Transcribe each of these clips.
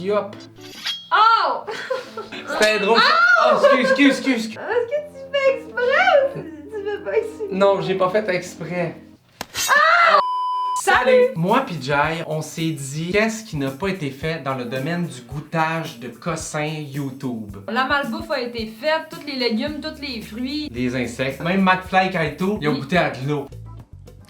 Yup. Oh! C'était drôle. Oh, excuse. Est-ce que tu fais exprès ou tu fais pas exprès? Non, j'ai pas fait exprès. Salut! Moi pis Jai, on s'est dit qu'est-ce qui n'a pas été fait dans le domaine du goûtage de cossins YouTube. La malbouffe a été faite, tous les légumes, tous les fruits. Les insectes. Même McFly et Kaito, ils ont goûté à de l'eau.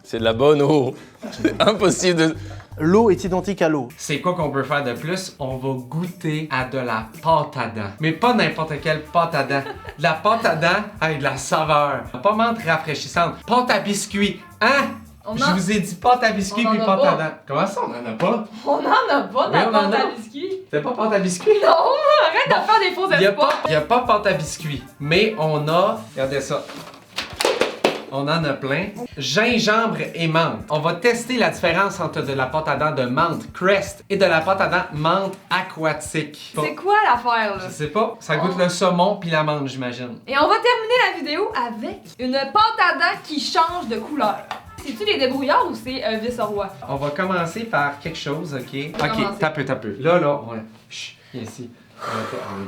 C'est de la bonne eau. C'est impossible de... L'eau est identique à l'eau. C'est quoi qu'on peut faire de plus? On va goûter à de la pâte à dents. Mais pas n'importe quelle pâte à dents. De la pâte à dents avec de la saveur. Pas menthe rafraîchissante. Pâte à biscuit. Hein? Je vous ai dit pâte à biscuit puis pâte à dents. Comment ça, on en a pas? On en a pas de la Oui, on en pâte a. à biscuits. C'est pas pâte à biscuit? Non, arrête de faire des faux espoirs. Y a pas pâte à biscuit. Mais on a, regardez ça. On en a plein. Gingembre et menthe. On va tester la différence entre de la pâte à dents de menthe Crest et de la pâte à dents menthe aquatique. C'est quoi l'affaire là? Je sais pas, ça goûte le saumon puis la menthe, j'imagine. Et on va terminer la vidéo avec une pâte à dents qui change de couleur. C'est-tu les débrouillards ou c'est Vice-Roi? On va commencer par quelque chose, ok? commencer. Ok, tape. Là, on... Chut, viens ici.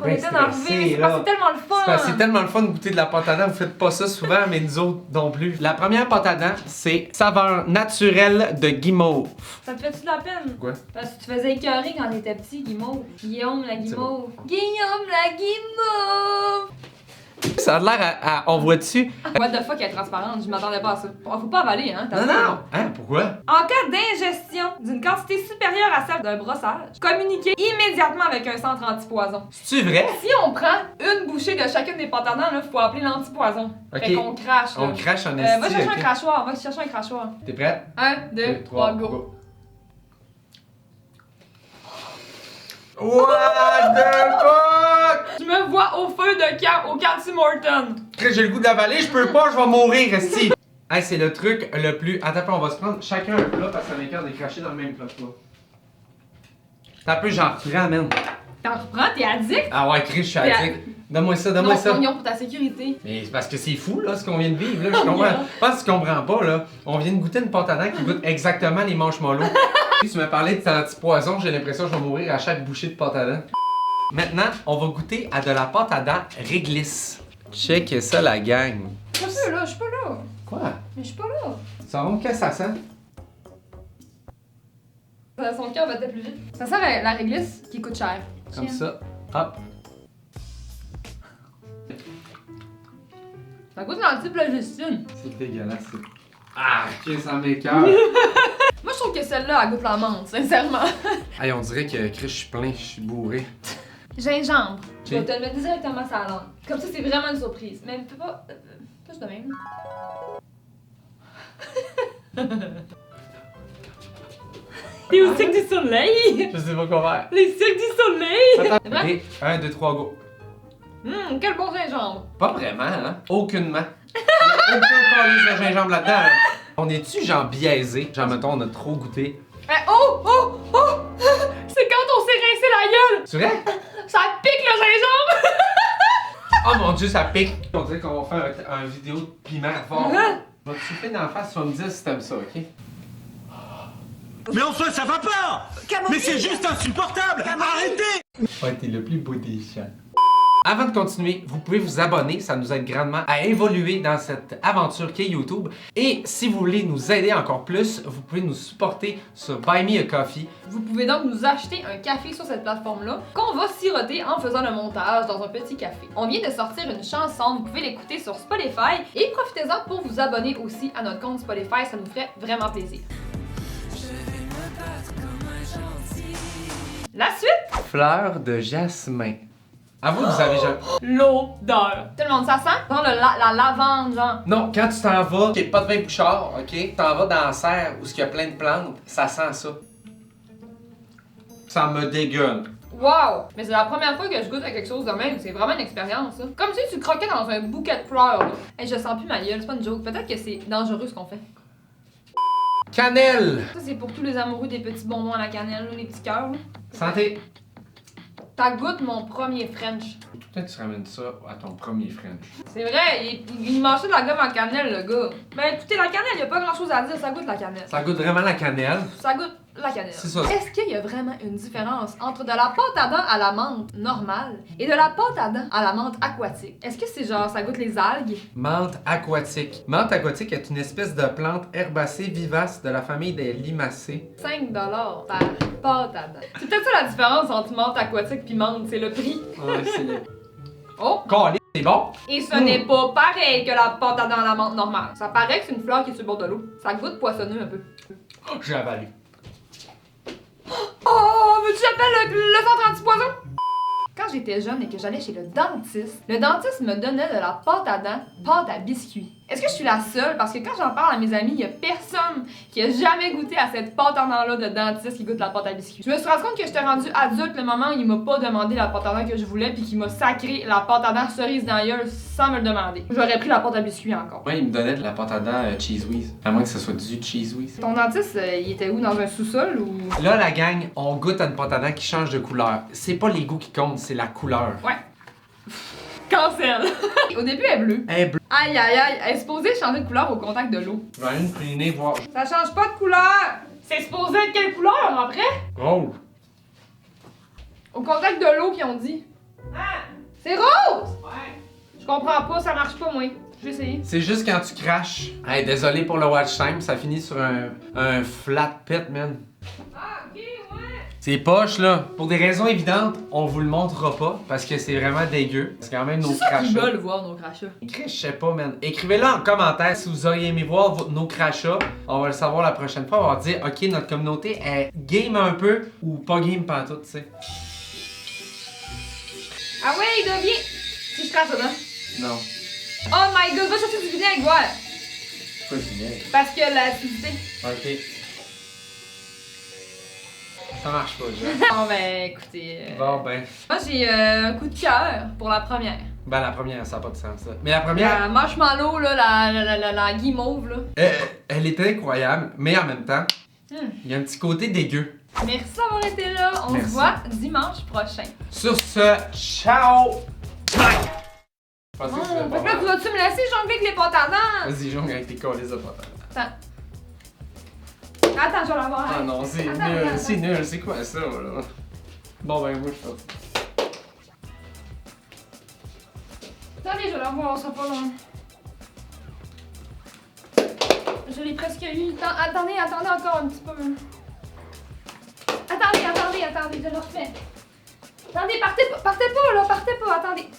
On est bien enlevé, mais c'est parce que c'est tellement le fun! C'est tellement le fun de goûter de la pâte à dents, vous faites pas ça souvent, mais nous autres non plus. La première pâte à dents, c'est saveur naturelle de guimauve. Ça te fait-tu de la peine? Quoi? Parce que tu te faisais écœurer quand t'étais petit, Guimauve. Guillaume la Guimauve. Bon. Guillaume la Guimauve! Ça a l'air à... On voit dessus. What the fuck, elle est transparente, je m'attendais pas à ça. Faut pas avaler, hein? t'as Non, vu? non! Hein, pourquoi? En cas d'ingestion d'une quantité supérieure à celle d'un brossage, communiquez immédiatement avec un centre antipoison. C'est vrai? Si on prend une bouchée de chacune des pâtes à dents, là, faut appeler l'antipoison. Ok. Fait qu'on crache, là. On crache en Va esti, chercher ok? un crachoir, va chercher un crachoir. T'es prête? 1, 2, 3, go. What the fuck? Je me vois au feu de camp au camp Tim Hortons. Chris, j'ai le goût d'avaler, je peux pas, je vais mourir, esti! Hey, c'est le truc le plus... Attends, on va se prendre chacun un plat parce que ça m'écarte de cracher dans le même plat que toi. T'as peu, j'en reprends, man. T'en reprends, t'es addict? Ah ouais, Chris, je suis T'es addict. Donne-moi ça, donne-moi Non, ça. pognon pour ta sécurité. Mais c'est parce que c'est fou, là, ce qu'on vient de vivre, là. Je comprends. Je pense que tu comprends pas, là. On vient de goûter une pâte à dents qui goûte exactement les marshmallows. Si tu m'as parlé de ton antipoison, j'ai l'impression que je vais mourir à chaque bouchée de pâte à dents. Maintenant, on va goûter à de la pâte à dents réglisse. Check ça, la gang. Je suis pas là, je suis pas là. Quoi? Mais je suis pas là. Ça va, qu'est-ce que ça sent? Son cœur battait plus vite. Ça sert à la réglisse qui coûte cher. Comme Tiens. ça. Hop. Ça goûte l'antiplogestine. C'est dégueulasse, ça. Ah, ok, ça m'écoeure. Moi, je trouve que celle-là, elle goûte la menthe, sincèrement. Hey, on dirait que Chris, je suis plein, je suis bourré. Gingembre. Je vais Ok. te le mettre directement sur la langue. Comme ça, c'est vraiment une surprise. Mais fais pas. Pas de même. T'es au Cirque du Soleil! Je sais pas quoi faire. Les Cirques du Soleil! Attends. C'est vrai? Ok, 1, 2, 3, go. Quel bon gingembre! Pas vraiment, hein? Aucunement. Il y a aucun calice de gingembre là-dedans. Hein? On est-tu genre biaisé? Genre, mettons, on a trop goûté. Oh! C'est quand on s'est rincé la gueule! C'est vrai? Ça pique le gingembre! Oh mon dieu, ça pique! On dirait qu'on va faire un vidéo de piment fort. Je vais te souffler dans la face, tu vas me dire si t'aimes ça, ok? Mais enfin, ça va pas! Mais c'est juste insupportable! Arrêtez! Ouais, t'es le plus beau des chiens. Avant de continuer, vous pouvez vous abonner, ça nous aide grandement à évoluer dans cette aventure qu'est YouTube. Et si vous voulez nous aider encore plus, vous pouvez nous supporter sur Buy Me a Coffee. Vous pouvez donc nous acheter un café sur cette plateforme-là qu'on va siroter en faisant le montage dans un petit café. On vient de sortir une chanson, vous pouvez l'écouter sur Spotify et profitez-en pour vous abonner aussi à notre compte Spotify, ça nous ferait vraiment plaisir. La suite! Fleur de jasmin. À vous, vous avez jamais... L'odeur. Tout le monde, ça sent? Dans la lavande, genre. Non, quand tu t'en vas, qu'il n'y ait pas de vin bouchard, ok? Tu t'en vas dans la serre où il y a plein de plantes, ça sent ça. Ça me dégueule. Wow! Mais c'est la première fois que je goûte à quelque chose de même. C'est vraiment une expérience, ça. Comme si tu croquais dans un bouquet de fleurs, là. Hey, je sens plus ma gueule, c'est pas une joke. Peut-être que c'est dangereux ce qu'on fait. Cannelle! Ça, c'est pour tous les amoureux des petits bonbons à la cannelle, là, les petits cœurs, là. Santé! Ça goûte mon premier French. Peut-être que tu ramènes ça à ton premier French. C'est vrai, il mangeait de la gomme en cannelle, le gars. Ben écoutez, la cannelle, y a pas grand chose à dire, ça goûte la cannelle. Ça goûte vraiment la cannelle. Ça goûte. la cannelle. C'est ça. Est-ce qu'il y a vraiment une différence entre de la pâte à dents à la menthe normale et de la pâte à dents à la menthe aquatique? Est-ce que c'est genre ça goûte les algues? Menthe aquatique. Menthe aquatique est une espèce de plante herbacée vivace de la famille des limacées. 5$ par pâte à dents. C'est peut-être ça la différence entre menthe aquatique puis menthe, c'est le prix. Ouais, c'est le... Oh! Calé, c'est bon! Et ce n'est pas pareil que la pâte à dents à la menthe normale. Ça paraît que c'est une fleur qui est sur le bord de l'eau. Ça goûte poissonneux un peu. Oh, j'ai avalé. Oh, veux-tu que j'appelle le centre anti-poison? Quand j'étais jeune et que j'allais chez le dentiste me donnait de la pâte à dents, pâte à biscuits. Est-ce que je suis la seule? Parce que quand j'en parle à mes amis, il y a personne qui a jamais goûté à cette pâte à dents-là de dentiste qui goûte la pâte à biscuits. Je me suis rendu compte que j'étais rendue adulte le moment où il m'a pas demandé la pâte à dents que je voulais puis qu'il m'a sacré la pâte à dents cerise dans la gueule sans me le demander. J'aurais pris la pâte à biscuits encore. Moi, il me donnait de la pâte à dents Cheese Whiz. À moins que ce soit du Cheese Whiz. Ton dentiste, il était où? Dans un sous-sol ou... Là, la gang, on goûte à une pâte à dents qui change de couleur. C'est pas les goûts qui comptent, c'est la couleur. Ouais. Cancel! Au début, elle est bleue. Elle est bleue. Aïe aïe aïe, elle est supposée changer de couleur au contact de l'eau. Je vais aller me cleaner, voir. Ça change pas de couleur! C'est supposé être quelle couleur après? Oh! Au contact de l'eau, qu'ils ont dit. Ah! C'est rose! Ouais. Je comprends pas, ça marche pas, moi. Je vais essayer. C'est juste quand tu craches. Hey, désolé pour le watch time, ça finit sur un flat pit, man. Ah, ok, ouais. C'est poche, là. Pour des raisons évidentes, on vous le montrera pas parce que c'est vraiment dégueu. C'est quand même nos C'est ça qu'ils crachats. veulent voir nos crachats. Je sais pas, man. Écrivez-le en commentaire si vous auriez aimé voir nos crachats. On va le savoir la prochaine fois. On va dire, ok, notre communauté est game un peu ou pas game pantoute, tu sais. Ah ouais, il devient. Si je crache dedans. Non. Oh my god, va chercher du vinaigre, ouais. Pourquoi du vinaigre? Parce que l'acidité. Ok. Ça marche pas, déjà. Bon ben, écoutez. Bon, ben. Moi, j'ai un coup de cœur pour la première. Ben, la première, ça n'a pas de sens, ça. Mais la première, La marshmallow, là, la guimauve, là. elle était incroyable, mais en même temps, il y a un petit côté dégueu. Merci d'avoir été là. On Merci. se voit dimanche prochain. Sur ce, ciao! Bye! Je pensais que tu Fait voulais que là, pas vas-tu me laisser jongler avec les pâtes à dents? Vas-y, jongle avec tes colis de pâte. Attends. Attends, je vais l'avoir. Ah non, c'est Attends, nul, attends. c'est nul, c'est quoi ça, là? Bon, ben, moi, je pense. Attendez, je vais l'avoir, ça sera pas long. Je l'ai presque eu. Attendez encore un petit peu. Attendez, je le refais. Attendez, partez pas, là, partez pas, attendez.